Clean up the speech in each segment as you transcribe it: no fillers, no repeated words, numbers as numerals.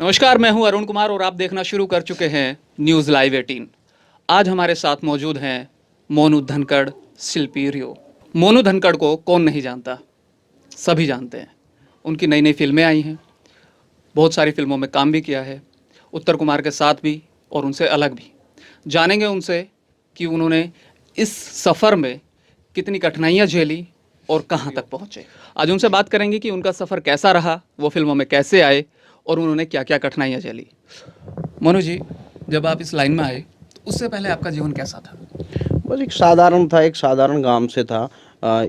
नमस्कार, मैं हूं अरुण कुमार और आप देखना शुरू कर चुके हैं न्यूज़ लाइव 18। आज हमारे साथ मौजूद हैं मोनू धनखड़, शिल्पी रियो। मोनू धनखड़ को कौन नहीं जानता, सभी जानते हैं। उनकी नई नई फिल्में आई हैं, बहुत सारी फिल्मों में काम भी किया है, उत्तर कुमार के साथ भी और उनसे अलग भी। जानेंगे उनसे कि उन्होंने इस सफ़र में कितनी कठिनाइयाँ झेली और कहाँ तक पहुँचे। आज उनसे बात करेंगे कि उनका सफ़र कैसा रहा, वो फिल्मों में कैसे आए और उन्होंने क्या क्या कठिनाइयाँ झेली। मोनू जी, जब आप इस लाइन में आए तो उससे पहले आपका जीवन कैसा था? बस एक साधारण था, एक साधारण गांव से था।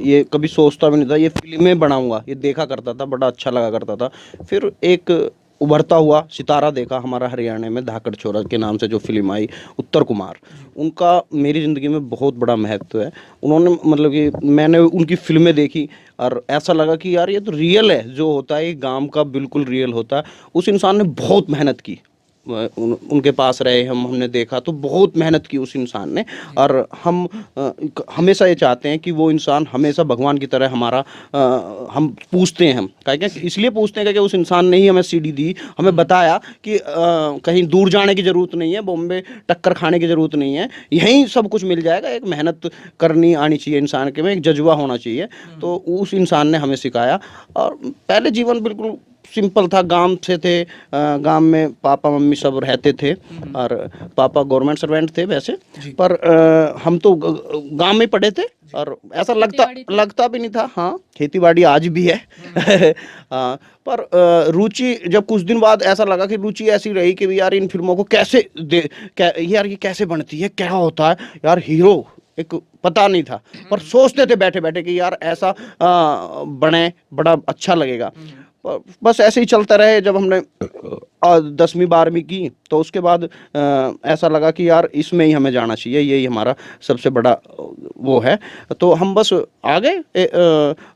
ये कभी सोचता भी नहीं था ये फिल्में बनाऊंगा, ये देखा करता था, बड़ा अच्छा लगा करता था। फिर एक उभरता हुआ सितारा देखा हमारा हरियाणा में, धाकड़ छोरा के नाम से जो फिल्म आई, उत्तर कुमार। उनका मेरी ज़िंदगी में बहुत बड़ा महत्व है। उन्होंने मतलब कि मैंने उनकी फिल्में देखी और ऐसा लगा कि यार ये तो रियल है, जो होता है ये गांव का बिल्कुल रियल होता है। उस इंसान ने बहुत मेहनत की। उनके पास रहे हमने देखा तो बहुत मेहनत की उस इंसान ने। और हम हमेशा ये चाहते हैं कि वो इंसान हमेशा भगवान की तरह हमारा हम पूछते हैं, हम क्या इसलिए पूछते हैं कि उस इंसान ने ही हमें सीढ़ी दी, हमें बताया कि कहीं दूर जाने की ज़रूरत नहीं है, बॉम्बे टक्कर खाने की ज़रूरत नहीं है, यहीं सब कुछ मिल जाएगा। एक मेहनत करनी आनी चाहिए इंसान के में, एक जज्बा होना चाहिए। तो उस इंसान ने हमें सिखाया। और पहले जीवन बिल्कुल सिंपल था, गांव से थे। गांव में पापा मम्मी सब रहते थे। और पापा गवर्नमेंट सर्वेंट थे वैसे, पर हम तो गांव में पढ़े थे। और ऐसा लगता भी नहीं था। हाँ, खेती बाड़ी आज भी है। पर रुचि जब कुछ दिन बाद ऐसा लगा कि रुचि ऐसी रही कि यार इन फिल्मों को कैसे यार ये कैसे बनती है, क्या होता है यार, हीरो एक पता नहीं था। पर सोचते थे बैठे बैठे कि यार ऐसा बने, बड़ा अच्छा लगेगा। बस ऐसे ही चलता रहे। जब हमने 10वीं 12वीं की तो उसके बाद ऐसा लगा कि यार इसमें ही हमें जाना चाहिए, यही हमारा सबसे बड़ा वो है। तो हम बस आ गए।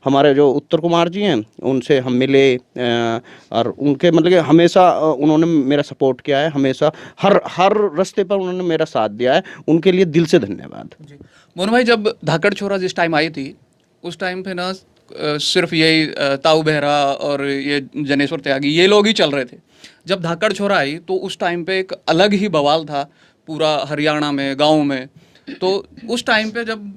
हमारे जो उत्तर कुमार जी हैं उनसे हम मिले। और उनके मतलब कि हमेशा उन्होंने मेरा सपोर्ट किया है, हमेशा हर हर रास्ते पर उन्होंने मेरा साथ दिया है। उनके लिए दिल से धन्यवाद। जी। मोनू भाई, जब धाकड़ छोरा जिस टाइम आई थी, उस टाइम पे ना सिर्फ यही ताऊ बेहरा और ये जनेश्वर त्यागी ये लोग ही चल रहे थे। जब धाकड़ छोरा आई तो उस टाइम पे एक अलग ही बवाल था पूरा हरियाणा में, गाँव में। तो उस टाइम पे जब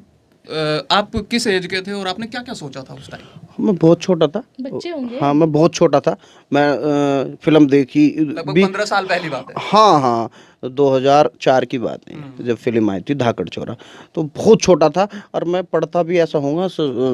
आप किस एज के थे और आपने क्या क्या सोचा था उस टाइम? मैं बहुत छोटा था। बच्चे होंगे। हाँ, मैं बहुत छोटा था। मैं फिल्म देखी लगभग भी। 15 साल पहली बात है। हाँ हाँ, 2004 की बात है जब फिल्म आई थी धाकड़ चोरा। तो बहुत छोटा था और मैं पढ़ता भी ऐसा होऊंगा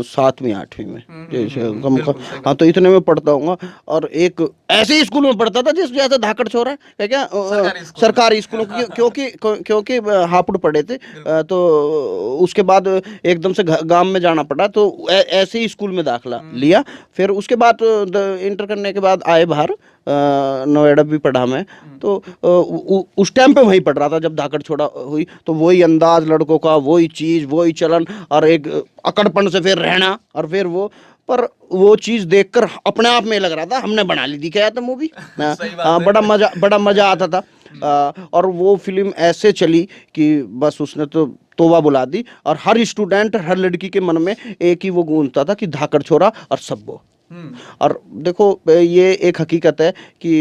7वीं 8वीं में, जैसे बिल्कुल सही हाँ, बात। तो इतने में पढ़ता हूँगा। और एक ऐसे ही स्कूल में पढ़ता था जिस जैसे धाकड़ चोरा है क्या, सरकारी स्कूल में। सरकारी स्कूलों क्योंकि हापुड़ पढ़े थे। तो उसके बाद एकदम से गांव में जाना पड़ा, तो ऐसे ही स्कूल में दाखिला लिया। फिर उसके बाद इंटर करने के बाद आए बाहर, नोएडा भी पढ़ा मैं। तो उस टाइम पे वहीं पढ़ रहा था जब धाकड़ छोड़ा हुई। तो वही अंदाज लड़कों का, वही चीज़, वही चलन, और एक अकड़पन से फिर रहना, और फिर वो। पर वो चीज़ देखकर अपने आप में लग रहा था हमने बना ली थी क्या था मूवी। सही बात हाँ, है। बड़ा मज़ा आता था। और वो फिल्म ऐसे चली कि बस उसने तो तोबा बुला दी। और हर स्टूडेंट, हर लड़की के मन में एक ही वो गूंजता था कि धाकड़ छोरा और सब्बो। और देखो, ये एक हकीकत है कि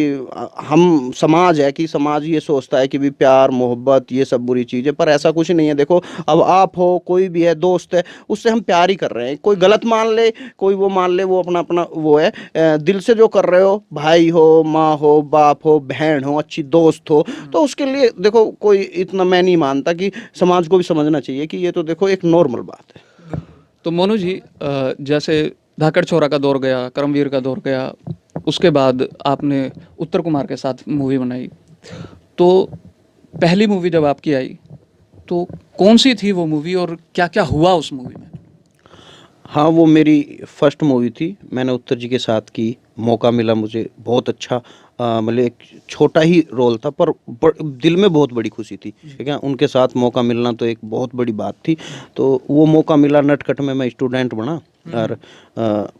हम समाज है कि समाज ये सोचता है कि भी प्यार मोहब्बत ये सब बुरी चीज़ है, पर ऐसा कुछ नहीं है। देखो, अब आप हो, कोई भी है, दोस्त है, उससे हम प्यार ही कर रहे हैं। कोई गलत मान ले, कोई वो मान ले, वो अपना अपना वो है। दिल से जो कर रहे हो, भाई हो, माँ हो, बाप हो, बहन हो, अच्छी दोस्त हो, तो उसके लिए देखो कोई इतना मैं नहीं मानता कि समाज को भी समझना चाहिए कि ये तो देखो एक नॉर्मल बात है। तो मोनू जी, जैसे धाकड़ छोरा का दौर गया, करमवीर का दौर गया, उसके बाद आपने उत्तर कुमार के साथ मूवी बनाई। तो पहली मूवी जब आपकी आई तो कौन सी थी वो मूवी और क्या क्या हुआ उस मूवी में? हाँ, वो मेरी फर्स्ट मूवी थी, मैंने उत्तर जी के साथ की। मौका मिला मुझे, बहुत अच्छा। मतलब एक छोटा ही रोल था, पर दिल में बहुत बड़ी खुशी थी, ठीक है। उनके साथ मौका मिलना तो एक बहुत बड़ी बात थी। तो वो मौका मिला, नटखट में मैं स्टूडेंट बना। और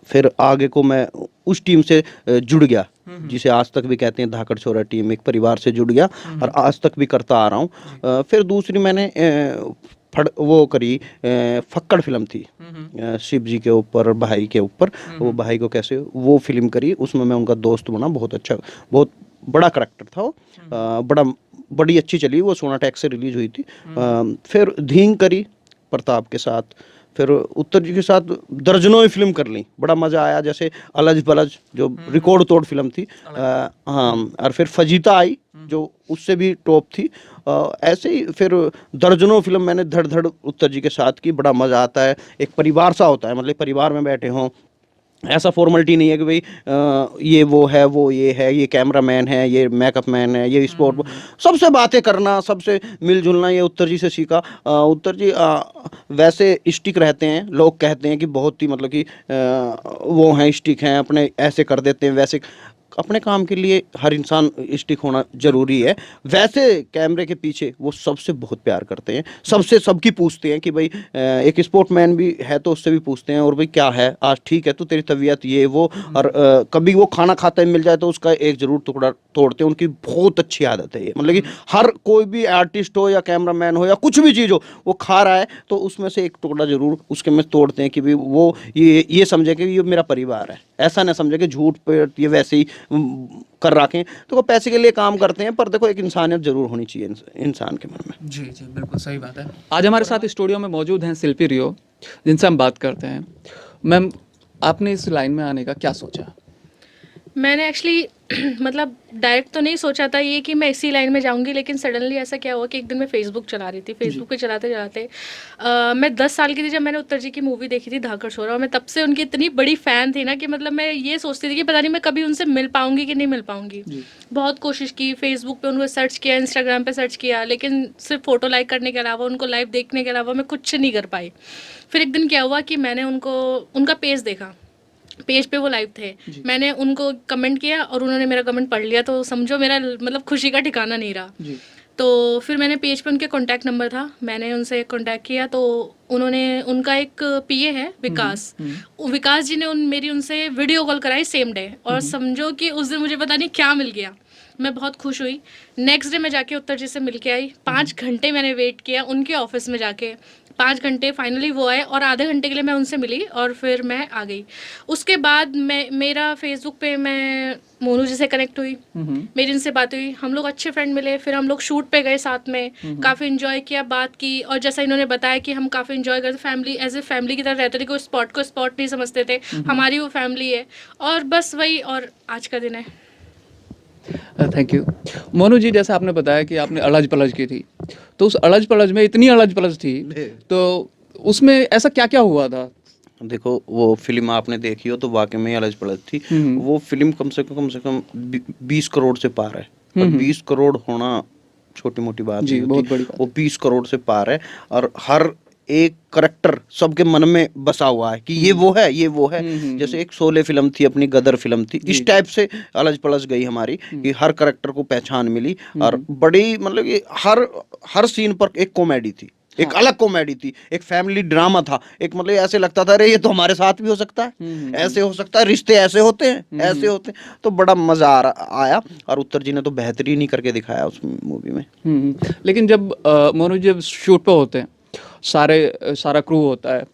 फिर आगे को मैं उस टीम से जुड़ गया, जिसे आज तक भी कहते हैं धाकड़ छोरा टीम, एक परिवार से जुड़ गया और आज तक भी करता आ रहा हूँ। फिर दूसरी मैंने वो करी, फक्कड़ फिल्म थी, शिव जी के ऊपर, भाई के ऊपर। वो भाई को कैसे वो फिल्म करी, उसमें मैं उनका दोस्त बना। बहुत अच्छा, बहुत बड़ा करैक्टर था वो, बड़ी अच्छी चली वो, सोना टैक्स से रिलीज हुई थी। फिर धींग करी प्रताप के साथ, फिर उत्तर जी के साथ दर्जनों ही फिल्म कर ली, बड़ा मज़ा आया। जैसे अलज बलज जो रिकॉर्ड तोड़ फिल्म थी, हाँ, और फिर फजीता आई जो उससे भी टॉप थी। ऐसे ही फिर दर्जनों फिल्म मैंने धड़ धड़ उत्तर जी के साथ की, बड़ा मज़ा आता है। एक परिवार सा होता है, मतलब परिवार में बैठे हों, ऐसा फॉर्मेलिटी नहीं है कि भाई ये वो है, वो ये है, ये कैमरा मैन है, ये मेकअप मैन है, ये स्पोर्ट, सबसे बातें करना, सबसे मिलजुलना, ये उत्तर जी से सीखा। उत्तर जी वैसे स्टिक रहते हैं, लोग कहते हैं कि बहुत ही मतलब कि वो हैं, स्टिक हैं, अपने ऐसे कर देते हैं, वैसे अपने काम के लिए हर इंसान स्टिक होना जरूरी है। वैसे कैमरे के पीछे वो सबसे बहुत प्यार करते हैं, सबसे सबकी पूछते हैं कि भाई एक स्पोर्टमैन भी है तो उससे भी पूछते हैं, और भाई क्या है आज, ठीक है तो तेरी तबीयत ये वो, और कभी वो खाना खाते मिल जाए तो उसका एक जरूर टुकड़ा तोड़ते हैं। उनकी बहुत अच्छी आदत है ये, मतलब कि हर कोई भी आर्टिस्ट हो या कैमरामैन हो या कुछ भी चीज़ हो, वो खा रहा है तो उसमें से एक टुकड़ा जरूर उसके में तोड़ते हैं कि भाई वो ये समझे कि ये मेरा परिवार है, ऐसा ना समझे कि झूठ पे ये वैसे ही कर रखें। तो वो पैसे के लिए काम करते हैं, पर देखो एक इंसानियत जरूर होनी चाहिए इंसान के मन में। जी जी, बिल्कुल सही बात है। आज हमारे साथ स्टूडियो में मौजूद हैं शिल्पी रियो, जिनसे हम बात करते हैं। मैम, आपने इस लाइन में आने का क्या सोचा? मैंने एक्चुअली मतलब डायरेक्ट तो नहीं सोचा था ये कि मैं इसी लाइन में जाऊंगी, लेकिन सडनली ऐसा क्या हुआ कि एक दिन मैं फेसबुक चला रही थी, फेसबुक पे चलाते चलाते मैं 10 साल की थी जब मैंने उत्तर जी की मूवी देखी थी धाकड़ छोरा, और मैं तब से उनकी इतनी बड़ी फ़ैन थी ना कि मतलब मैं ये सोचती थी कि पता नहीं मैं कभी उनसे मिल पाऊंगी कि नहीं मिल पाऊंगी। बहुत कोशिश की, फेसबुक पे उनको सर्च किया, इंस्टाग्राम पे सर्च किया, लेकिन सिर्फ फ़ोटो लाइक करने के अलावा, उनको लाइव देखने के अलावा मैं कुछ नहीं कर पाई। फिर एक दिन क्या हुआ कि मैंने उनका पेज देखा, पेज पे वो लाइव थे, मैंने उनको कमेंट किया और उन्होंने मेरा कमेंट पढ़ लिया, तो समझो मेरा मतलब खुशी का ठिकाना नहीं रहा। तो फिर मैंने पेज पे उनके कांटेक्ट नंबर था, मैंने उनसे कांटेक्ट किया, तो उनका एक पीए है विकास, विकास जी ने मेरी उनसे वीडियो कॉल कराई सेम डे, और समझो कि उस दिन मुझे पता नहीं क्या मिल गया, मैं बहुत खुश हुई। नेक्स्ट डे मैं जाके उत्तर जी से मिल के आई, 5 घंटे मैंने वेट किया उनके ऑफिस में जाके, 5 घंटे, फाइनली वो आए और आधे घंटे के लिए मैं उनसे मिली और फिर मैं आ गई। उसके बाद मेरा फेसबुक पे मैं मोनू जी से कनेक्ट हुई, मेरी उनसे बात हुई, हम लोग अच्छे फ्रेंड मिले, फिर हम लोग शूट पे गए साथ में, काफ़ी इन्जॉय किया, बात की, और जैसा इन्होंने बताया कि हम काफ़ी इन्जॉय करते, फैमिली एज ए फैमिली की तरह रहते थे, कोई स्पॉट को स्पॉट नहीं समझते थे, हमारी वो फैमिली है, और बस वही, और आज का दिन है। Thank you. मोनू जी, जैसा आपने बताया कि आपने अड़ज पलज की थी, तो उस अड़ज पलज में इतनी अड़ज पलज थी, तो उसमें ऐसा क्या क्या हुआ था? देखो वो फिल्म आपने देखी हो तो वाकई में अलज पलज थी। वो फिल्म कम से कम 20 करोड़ से पार है, और 20 करोड़ होना छोटी मोटी बात नहीं बहुत होती, बड़ी बात। वो 20 करोड़ से पार है, और हर एक करेक्टर सबके मन में बसा हुआ है कि ये वो है, ये वो है। जैसे एक शोले फिल्म थी अपनी, गदर फिल्म थी, इस टाइप से अलज पलज गई हमारी, कि हर करेक्टर को पहचान मिली, और बड़ी मतलब कि हर सीन पर एक कॉमेडी थी, एक अलग कॉमेडी थी, एक फैमिली ड्रामा था, एक मतलब ऐसे लगता था अरे ये तो हमारे साथ भी हो सकता है, ऐसे हो सकता है, रिश्ते ऐसे होते हैं, ऐसे होते हैं, तो बड़ा मजा आया, और उत्तर जी ने तो बेहतरीन ही करके दिखाया उस मूवी में। लेकिन जब मोनू जी जब शूट पे होते हैं, सारा क्रू होता है,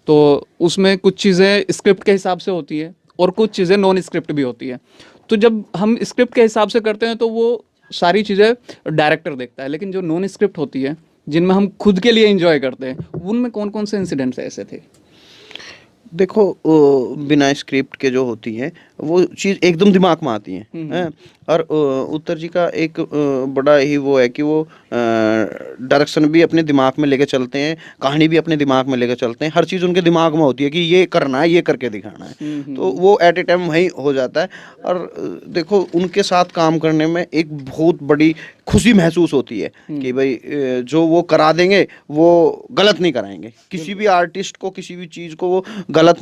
तो उसमें कुछ चीज़ें स्क्रिप्ट के हिसाब से होती है और कुछ चीज़ें नॉन स्क्रिप्ट भी होती है। तो जब हम स्क्रिप्ट के हिसाब से करते हैं तो वो सारी चीज़ें डायरेक्टर देखता है, लेकिन जो नॉन स्क्रिप्ट होती है, जिनमें हम खुद के लिए एंजॉय करते हैं, उनमें कौन कौन से इंसिडेंट्स ऐसे थे? देखो बिना स्क्रिप्ट के जो होती हैं वो चीज़ एकदम दिमाग में आती हैं। और उत्तर जी का एक बड़ा ही वो है कि वो डायरेक्शन भी अपने दिमाग में लेके चलते हैं, कहानी भी अपने दिमाग में लेके चलते हैं, हर चीज़ उनके दिमाग में होती है कि ये करना है, ये करके दिखाना है, तो वो एट ए टाइम वहीं हो जाता है। और देखो उनके साथ काम करने में एक बहुत बड़ी खुशी महसूस होती है कि भाई जो वो करा देंगे वो गलत नहीं कराएंगे, किसी भी आर्टिस्ट को, किसी भी चीज़ को वो गलत,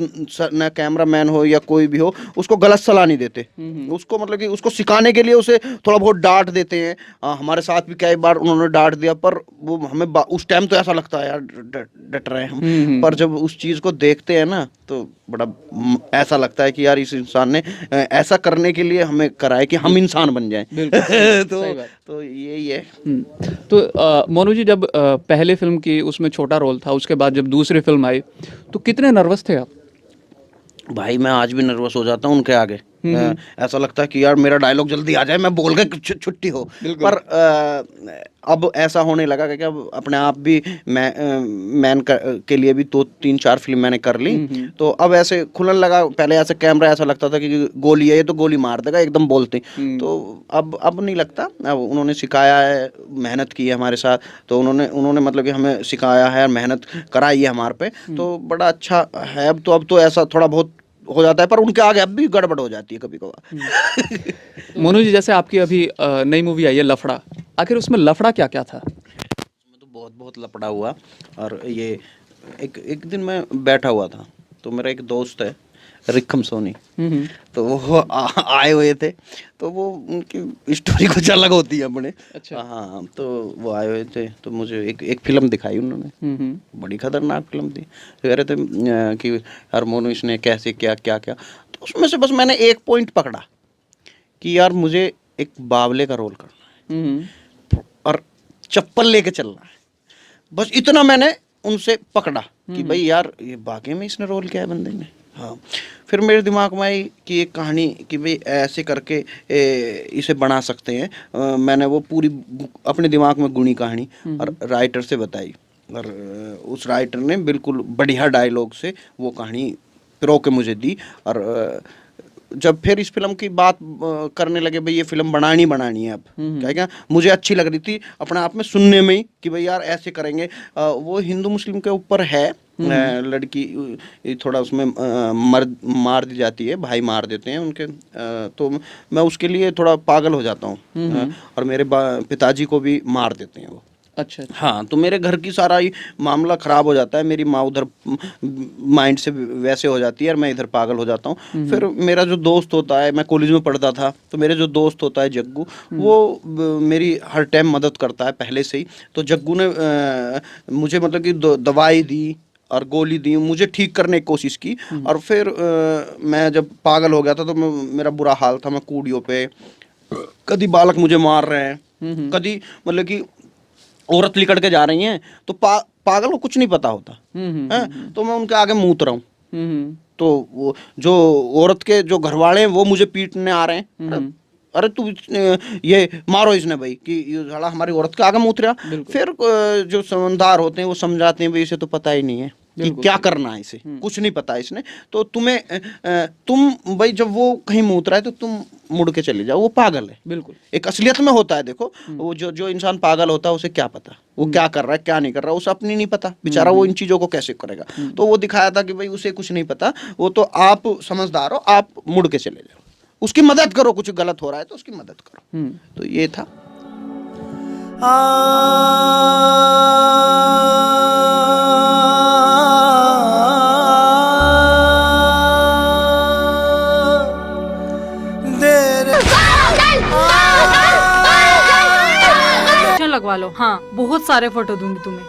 ना कैमरा मैन हो या कोई भी हो, उसको गलत सलाह नहीं देते, उसको मतलब कि उसको सिखाने के लिए उसे थोड़ा बहुत डांट देते हैं। हमारे साथ भी कई बार उन्होंने डांट दिया, पर वो हमें उस टाइम तो ऐसा लगता है यार डट रहे हैं हम, पर जब उस चीज़ को देखते हैं ना तो बड़ा ऐसा लगता है कि यार इस इंसान ने ऐसा करने के लिए हमें करा है कि हम इंसान बन जाएं। तो यही है। तो मोनू जी, जब पहले फिल्म की उसमें छोटा रोल था, उसके बाद जब दूसरी फिल्म आई, तो कितने नर्वस थे आप? भाई मैं आज भी नर्वस हो जाता हूँ उनके आगे, ऐसा लगता है कि यार मेरा डायलॉग जल्दी आ जाए, मैं बोल के छुट्टी हो। पर अब ऐसा होने लगा कि अब अपने आप भी मैन के लिए भी 2-3-4 फिल्म मैंने कर ली, तो अब ऐसे खुलने लगा। पहले ऐसे कैमरा ऐसा लगता था कि गोली है ये तो गोली मार देगा एकदम बोलते, तो अब नहीं लगता। अब उन्होंने सिखाया है, मेहनत की है हमारे साथ, तो उन्होंने मतलब कि हमें सिखाया है, मेहनत कराई है हमारे पे, तो बड़ा अच्छा है। अब तो ऐसा थोड़ा बहुत हो जाता है, पर उनके आगे अब भी गड़बड़ हो जाती है कभी कभार। मोनू जी, जैसे आपकी अभी नई मूवी आई है लफड़ा, आखिर उसमें लफड़ा क्या क्या था? उसमें तो बहुत बहुत लपड़ा हुआ। और ये एक दिन मैं बैठा हुआ था, तो मेरा एक दोस्त है रिखम सोनी, तो वो आए हुए थे, तो वो उनकी स्टोरी कुछ अलग होती है अपने। अच्छा। हाँ, तो वो आए हुए थे, तो मुझे एक फिल्म दिखाई उन्होंने, बड़ी खतरनाक फिल्म थी। कह रहे थे कि यार मोनू इसने कैसे क्या क्या क्या, तो उसमें से बस मैंने एक पॉइंट पकड़ा कि यार मुझे एक बावले का रोल करना है और चप्पल लेके चलना है, बस इतना मैंने उनसे पकड़ा कि भाई यार ये वाकई में इसने रोल किया है बंदे ने। हाँ, फिर मेरे दिमाग में आई कि एक कहानी कि भाई ऐसे करके इसे बना सकते हैं। मैंने वो पूरी अपने दिमाग में गुनी कहानी और राइटर से बताई, और उस राइटर ने बिल्कुल बढ़िया डायलॉग से वो कहानी पिरो के मुझे दी। और जब फिर इस फिल्म की बात करने लगे, भाई ये फिल्म बनानी है अब, क्या मुझे अच्छी लग रही थी अपने आप में सुनने में ही कि भाई यार ऐसे करेंगे। वो हिंदू मुस्लिम के ऊपर है, लड़की थोड़ा उसमें मार दी जाती है, भाई मार देते हैं उनके, तो मैं उसके लिए थोड़ा पागल हो जाता हूँ। और मेरे पिताजी को भी मार देते हैं वो। अच्छा। हाँ, तो मेरे घर की सारा ही मामला ख़राब हो जाता है, मेरी माँ उधर माइंड से वैसे हो जाती है और मैं इधर पागल हो जाता हूँ। फिर मेरा जो दोस्त होता है, मैं कॉलेज में पढ़ता था, तो मेरे जो दोस्त होता है जग्गू, वो मेरी हर टाइम मदद करता है पहले से ही। तो जग्गू ने मुझे मतलब कि दवाई दी और गोली दी, मुझे ठीक करने की कोशिश की। और फिर मैं जब पागल हो गया था, तो मेरा बुरा हाल था, मैं कूड़ियों पे, कभी बालक मुझे मार रहे हैं, कभी मतलब कि औरत लिकड़ के जा रही हैं, तो पागल को कुछ नहीं पता होता है, तो मैं उनके आगे मूत रहा हूँ। तो वो जो औरत के जो घरवाले हैं वो मुझे पीटने आ रहे हैं, अरे तू ये मारो इसने भाई, कि ये साला हमारी औरत के आगे मूत रहा। फिर जो समझदार होते हैं वो समझाते हैं भाई इसे तो पता ही नहीं है कि क्या करना है, इसे कुछ नहीं पता इसने, तो तुम भाई जब वो कहीं मूत रहा है तो तुम मुड़ के चले जाओ, वो पागल है। बिल्कुल। एक असलियत में होता है, देखो वो जो इंसान पागल होता है उसे क्या पता वो क्या कर रहा है क्या नहीं कर रहा है, उसे अपनी नहीं पता बेचारा, वो इन चीजों को कैसे करेगा। तो वो दिखाया था कि भाई उसे कुछ नहीं पता, वो तो आप समझदार हो, आप मुड़ के चले जाओ, उसकी मदद करो, कुछ गलत हो रहा है तो उसकी मदद करो। तो ये था। लगवा लो, हाँ बहुत सारे फोटो दूंगी तुम्हें।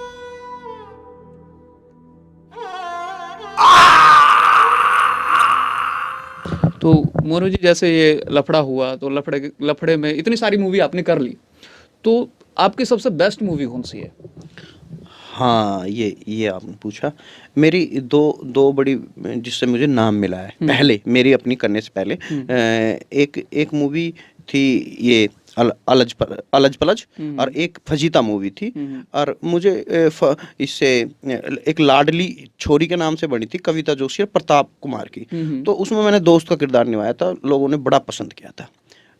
तो मोनू जी, जैसे ये लफड़ा हुआ, तो लफड़े में इतनी सारी मूवी आपने कर ली, तो आपकी सबसे बेस्ट मूवी कौन सी है? हाँ, ये आपने पूछा। मेरी दो बड़ी जिससे मुझे नाम मिला है, पहले मेरी अपनी करने से पहले एक मूवी थी ये अलज पलज, और एक फजीता मूवी थी। और मुझे इससे एक लाडली छोरी के नाम से बनी थी, कविता जोशी और प्रताप कुमार की, तो उसमें मैंने दोस्त का किरदार निभाया था, लोगों ने बड़ा पसंद किया था,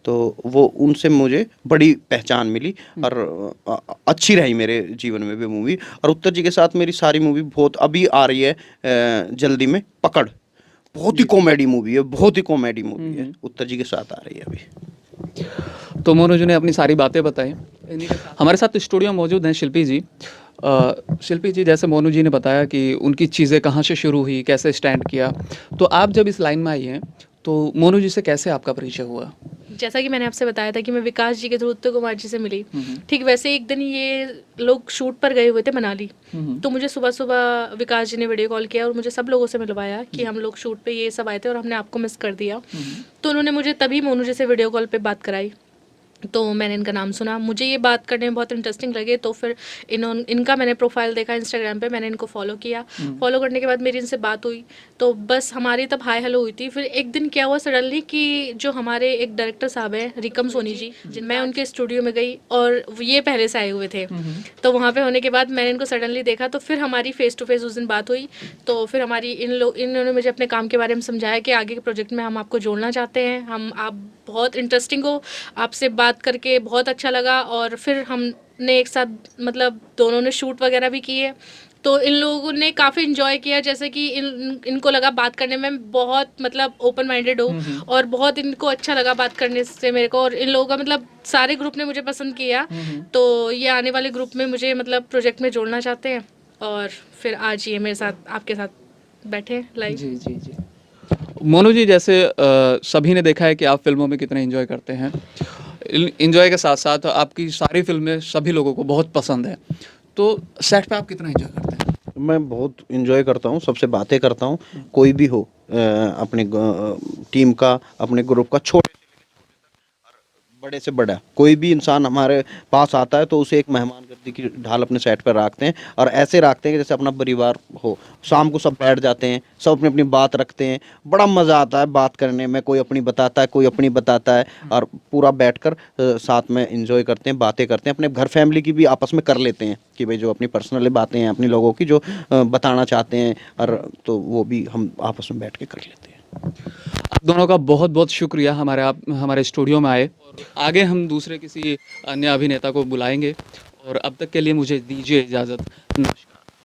तो वो उनसे मुझे बड़ी पहचान मिली और अच्छी रही मेरे जीवन में भी मूवी। और उत्तर जी के साथ मेरी सारी मूवी बहुत अभी आ रही है जल्दी में, पकड़, बहुत ही कॉमेडी मूवी है, बहुत ही कॉमेडी मूवी है, उत्तर जी के साथ आ रही है अभी। तो मोनू जी ने अपनी सारी बातें बताई। हमारे साथ स्टूडियो में मौजूद हैं शिल्पी जी। शिल्पी जी, जैसे मोनू जी ने बताया कि उनकी चीज़ें कहाँ से शुरू हुई, कैसे स्टैंड किया, तो आप जब इस लाइन में आई हैं तो मोनू जी से कैसे आपका परिचय हुआ? जैसा कि मैंने आपसे बताया था कि मैं विकास जी के थ्रू उत्तर कुमार जी से मिली, ठीक वैसे एक दिन ये लोग शूट पर गए हुए थे मनाली, तो मुझे सुबह सुबह विकास जी ने वीडियो कॉल किया और मुझे सब लोगों से मिलवाया कि हम लोग शूट पे ये सब आए थे और हमने आपको मिस कर दिया। तो उन्होंने मुझे तभी मोनू जी से वीडियो कॉल पे बात कराई तो मैंने इनका नाम सुना, मुझे ये बात करने में बहुत इंटरेस्टिंग लगे, तो फिर इनका मैंने प्रोफाइल देखा इंस्टाग्राम पे, मैंने इनको फॉलो किया। फॉलो करने के बाद मेरी इनसे बात हुई, तो बस हमारी तब हाय हेलो हुई थी। फिर एक दिन क्या हुआ सडनली कि जो हमारे एक डायरेक्टर साहब हैं रिकम सोनी जी, मैं उनके स्टूडियो में गई और ये पहले से आए हुए थे। तो वहाँ पे होने के बाद मैंने इनको सडनली देखा, तो फिर हमारी फेस टू फेस उस दिन बात हुई। तो फिर हमारी इन्होंने मुझे अपने काम के बारे में समझाया कि आगे के प्रोजेक्ट में हम आपको जोड़ना चाहते हैं, आप बहुत इंटरेस्टिंग हो, आपसे बात करके बहुत अच्छा लगा। और फिर हमने एक साथ मतलब दोनों ने शूट वगैरह भी किए। तो इन लोगों ने काफ़ी इन्जॉय किया, जैसे कि इनको लगा बात करने में बहुत मतलब ओपन माइंडेड हो, और बहुत इनको अच्छा लगा बात करने से मेरे को। और इन लोगों का मतलब सारे ग्रुप ने मुझे पसंद किया, तो ये आने वाले ग्रुप में मुझे मतलब प्रोजेक्ट में जोड़ना चाहते हैं। और फिर आज ये मेरे साथ आपके साथ बैठे हैं लाइव। जी जी जी। मोनू जी, जैसे सभी ने देखा है कि आप फिल्मों में कितने एंजॉय करते हैं। एंजॉय के साथ साथ आपकी सारी फिल्में सभी लोगों को बहुत पसंद है, तो सेट पे आप कितना एंजॉय करते हैं? मैं बहुत इंजॉय करता हूँ, सबसे बातें करता हूँ, कोई भी हो, अपने टीम का, अपने ग्रुप का, छोटे बड़े से बड़ा कोई भी इंसान हमारे पास आता है तो उसे एक मेहमानगद्दी की ढाल अपने सेट पर रखते हैं, और ऐसे रखते हैं कि जैसे अपना परिवार हो। शाम को सब बैठ जाते हैं, सब अपनी अपनी बात रखते हैं, बड़ा मज़ा आता है बात करने में, कोई अपनी बताता है, कोई अपनी बताता है, और पूरा बैठकर साथ में एंजॉय करते हैं, बातें करते हैं, अपने घर फैमिली की भी आपस में कर लेते हैं कि भाई जो अपनी पर्सनल बातें हैं अपनी लोगों की जो बताना चाहते हैं, और तो वो भी हम आपस में बैठ के कर लेते हैं। आप दोनों का बहुत बहुत शुक्रिया, आप हमारे स्टूडियो में आए। आगे हम दूसरे किसी अन्य अभिनेता को बुलाएंगे, और अब तक के लिए मुझे दीजिए इजाज़त। नमस्कार।